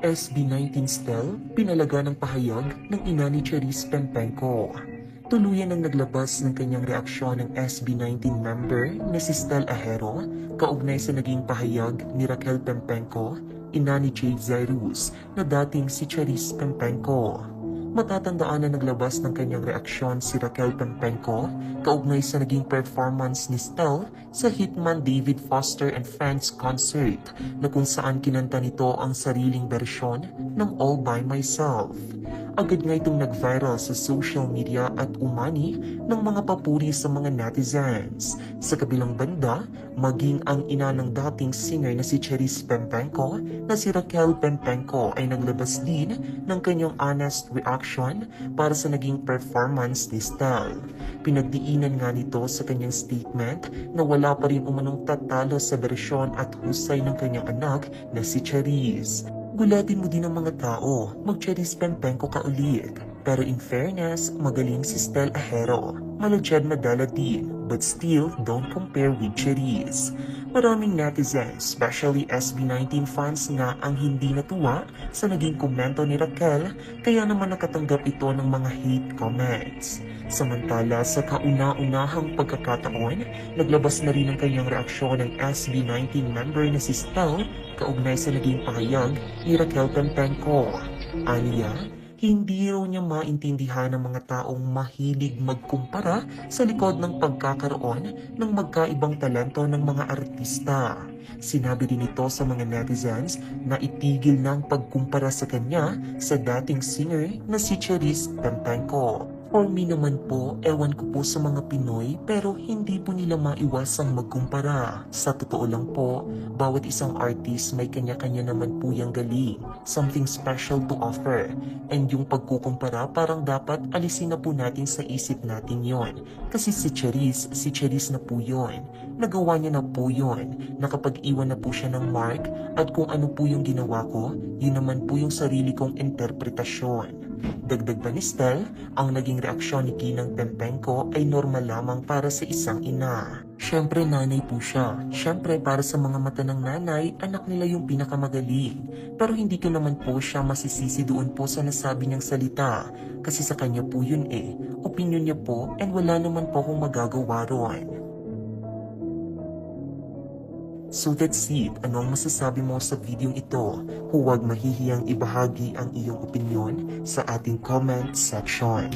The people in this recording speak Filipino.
SB19 Stel, pinalaga ng pahayag ng ina ni Cherise Pempenco. Tuluyan ang naglabas ng kanyang reaksyon ng SB19 member na si Stel Ahero, kaugnay sa naging pahayag ni Raquel Pempenco, ina ni Jade Zairus, na dating si Cherise Pempenco. Matatandaan na naglabas ng kanyang reaksyon si Raquel Pempenco kaugnay sa naging performance ni Stel sa Hitman David Foster and Friends concert na kung saan kinanta nito ang sariling bersyon ng All By Myself. Agad nga itong nag-viral sa social media at umani ng mga papuri sa mga netizens. Sa kabilang banda, maging ang ina ng dating singer na si Cherise Pempenco na si Raquel Pempenco ay naglabas din ng kanyang honest reaction para sa naging performance ni Stel. Pinagdiinan nga nito sa kanyang statement na wala pa rin umanong tatalo sa bersyon at husay ng kanyang anak na si Cherise. Gulatin mo din ang mga tao, mag-Cherise Pempenco ka ulit. Pero in fairness, magaling si Stel Ahero. Malajad madala din, but still don't compare with Cherise. Maraming netizens, especially SB19 fans nga ang hindi natuwa sa naging komento ni Raquel, kaya naman nakatanggap ito ng mga hate comments. Samantala sa kauna-unahang pagkakataon, naglabas na rin ang kanyang reaksyon ng SB19 member na si Stel kaugnay sa naging pahayag ni Raquel Pempenco. Aniya, hindi raw niya maintindihan ng mga taong mahilig magkumpara sa likod ng pagkakaroon ng magkaibang talento ng mga artista. Sinabi din ito sa mga netizens na itigil ng pagkumpara sa kanya sa dating singer na si Cherise Pempenco. For me naman po, ewan ko po sa mga Pinoy pero hindi po nila maiwasang magkumpara. Sa totoo lang po, bawat isang artist may kanya-kanya naman po yung galing. Something special to offer. And yung pagkukumpara parang dapat alisin na po natin sa isip natin yon. Kasi si Cherise na po yon. Nagawa niya na po yon. Nakapag-iwan na po siya ng mark at kung ano po yung ginawa ko, yun naman po yung sarili kong interpretasyon. Dagdag pa ni Stel, ang naging reaksyon ni Ginang Pempenco ay normal lamang para sa isang ina. Siyempre nanay po siya. Siyempre para sa mga mata ng nanay, anak nila yung pinakamagaling. Pero hindi ko naman po siya masisisi doon po sa nasabi niyang salita. Kasi sa kanya po yun eh. Opinion niya po and wala naman po akong magagawa ron. So that's it. Ano ang masasabi mo sa video ito? Huwag mahihiyang ibahagi ang iyong opinion sa ating comment section.